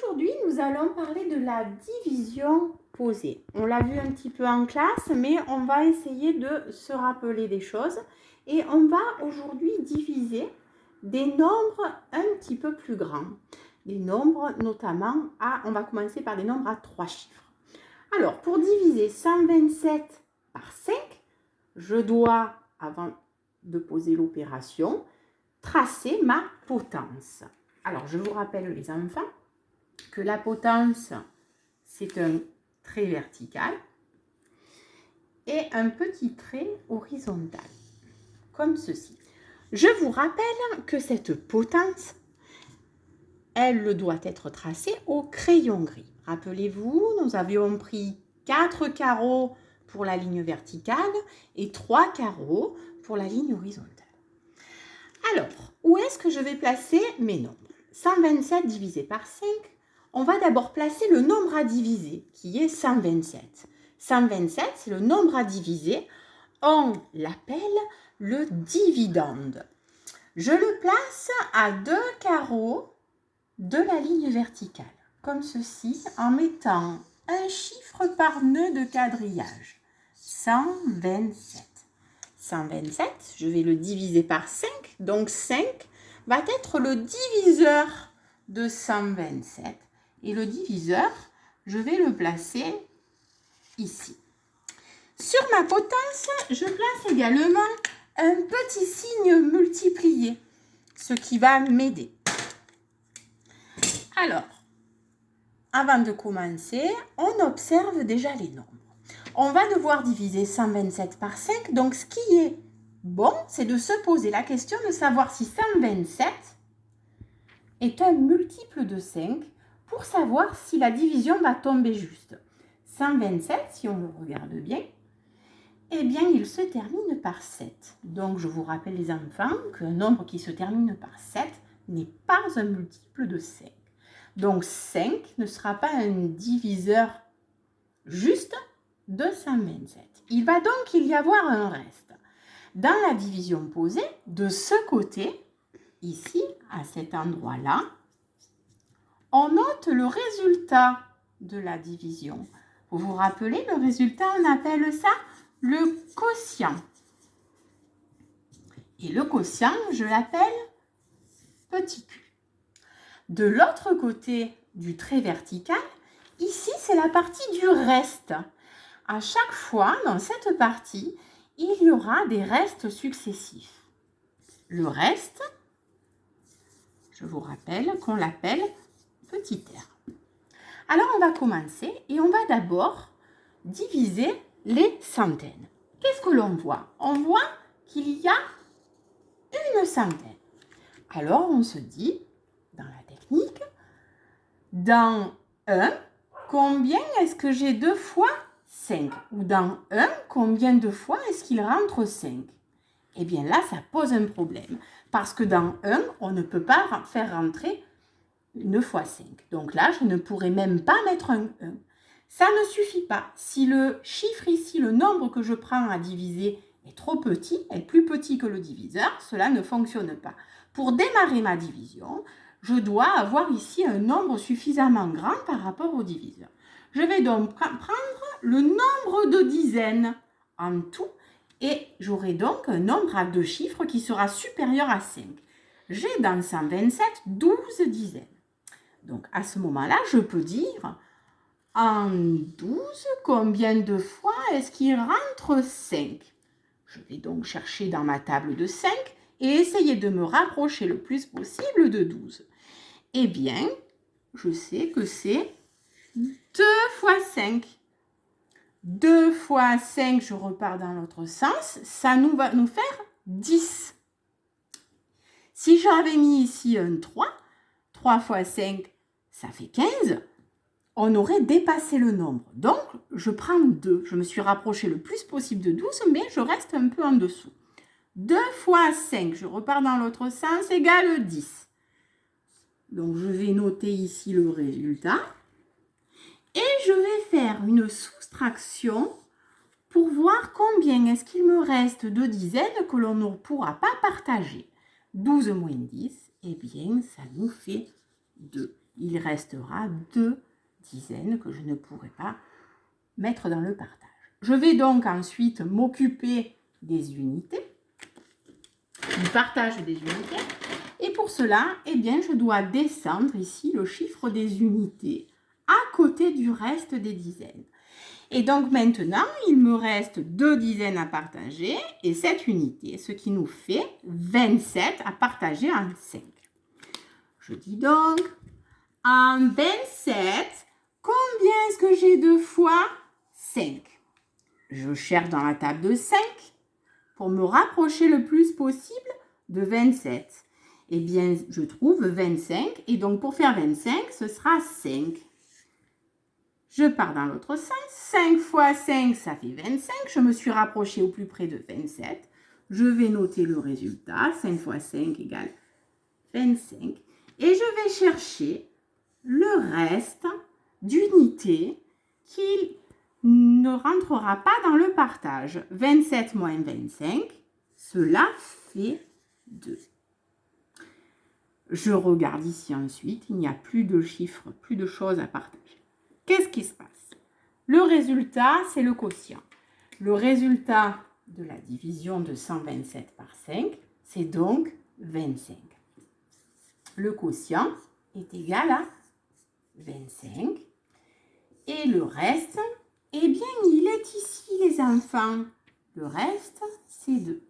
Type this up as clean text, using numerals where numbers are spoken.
Aujourd'hui, nous allons parler de la division posée. On l'a vu un petit peu en classe, mais on va essayer de se rappeler des choses. Et on va aujourd'hui diviser des nombres un petit peu plus grands. Des nombres notamment on va commencer par des nombres à 3 chiffres. Alors, pour diviser 127 par 5, je dois, avant de poser l'opération, tracer ma potence. Alors, je vous rappelle les enfants que la potence, c'est un trait vertical et un petit trait horizontal, comme ceci. Je vous rappelle que cette potence, elle doit être tracée au crayon gris. Rappelez-vous, nous avions pris 4 carreaux pour la ligne verticale et 3 carreaux pour la ligne horizontale. Alors, où est-ce que je vais placer mes nombres? 127 divisé par 5, on va d'abord placer le nombre à diviser, qui est 127. 127, c'est le nombre à diviser. On l'appelle le dividende. Je le place à 2 carreaux de la ligne verticale, comme ceci, en mettant un chiffre par nœud de quadrillage. 127. 127, je vais le diviser par 5, donc 5 va être le diviseur de 127. Et le diviseur, je vais le placer ici. Sur ma potence, je place également un petit signe multiplié, ce qui va m'aider. Alors, avant de commencer, on observe déjà les nombres. On va devoir diviser 127 par 5, donc ce qui est bon, c'est de se poser la question de savoir si 127 est un multiple de 5 pour savoir si la division va tomber juste. 127, si on le regarde bien, eh bien, il se termine par 7. Donc, je vous rappelle les enfants qu'un nombre qui se termine par 7 n'est pas un multiple de 5. Donc, 5 ne sera pas un diviseur juste de 127. Il va donc y avoir un reste. Dans la division posée, de ce côté, ici, à cet endroit-là, on note le résultat de la division. Vous vous rappelez, le résultat, on appelle ça le quotient. Et le quotient, je l'appelle petit q. De l'autre côté du trait vertical, ici, c'est la partie du reste. À chaque fois, dans cette partie, il y aura des restes successifs. Le reste, je vous rappelle qu'on l'appelle petit r. Alors, on va commencer et on va d'abord diviser les centaines. Qu'est-ce que l'on voit? On voit qu'il y a une centaine. Alors, on se dit, dans la technique, dans 1, combien est-ce que j'ai 2 fois 5? Ou dans 1, combien de fois est-ce qu'il rentre 5? Eh bien là, ça pose un problème. Parce que dans 1, on ne peut pas faire rentrer une fois 5. Donc là, je ne pourrais même pas mettre un 1. Ça ne suffit pas. Si le chiffre ici, le nombre que je prends à diviser est trop petit, est plus petit que le diviseur, cela ne fonctionne pas. Pour démarrer ma division, je dois avoir ici un nombre suffisamment grand par rapport au diviseur. Je vais donc prendre le nombre de dizaines en tout et j'aurai donc un nombre à 2 chiffres qui sera supérieur à 5. J'ai dans 127 12 dizaines. Donc à ce moment-là, je peux dire en 12, combien de fois est-ce qu'il rentre 5? Je vais donc chercher dans ma table de 5 et essayer de me rapprocher le plus possible de 12. Eh bien, je sais que c'est 2 fois 5. 2 fois 5, je repars dans l'autre sens, ça va nous faire 10. Si j'avais mis ici un 3, 3 fois 5, ça fait 15, on aurait dépassé le nombre. Donc, je prends 2. Je me suis rapprochée le plus possible de 12, mais je reste un peu en dessous. 2 fois 5, je repars dans l'autre sens, égale 10. Donc, je vais noter ici le résultat. Et je vais faire une soustraction pour voir combien est-ce qu'il me reste de dizaines que l'on ne pourra pas partager. 12 moins 10, eh bien, ça nous fait 2. il restera 2 dizaines que je ne pourrai pas mettre dans le partage. Je vais donc ensuite m'occuper des unités, du partage des unités. Et pour cela, eh bien, je dois descendre ici le chiffre des unités à côté du reste des dizaines. Et donc maintenant, il me reste 2 dizaines à partager et 7 unités, ce qui nous fait 27 à partager en 5. Je dis donc, en 27, combien est-ce que j'ai 2 fois 5? Je cherche dans la table de 5 pour me rapprocher le plus possible de 27. Eh bien, je trouve 25 et donc pour faire 25, ce sera 5. Je pars dans l'autre sens. 5 fois 5, ça fait 25. Je me suis rapprochée au plus près de 27. Je vais noter le résultat. 5 fois 5 égale 25. Et je vais chercher le reste d'unités qui ne rentrera pas dans le partage. 27 moins 25, cela fait 2. Je regarde ici ensuite, il n'y a plus de chiffres, plus de choses à partager. Qu'est-ce qui se passe? Le résultat, c'est le quotient. Le résultat de la division de 127 par 5, c'est donc 25. Le quotient est égal à 25. Et le reste, eh bien, il est ici, les enfants. Le reste, c'est 2.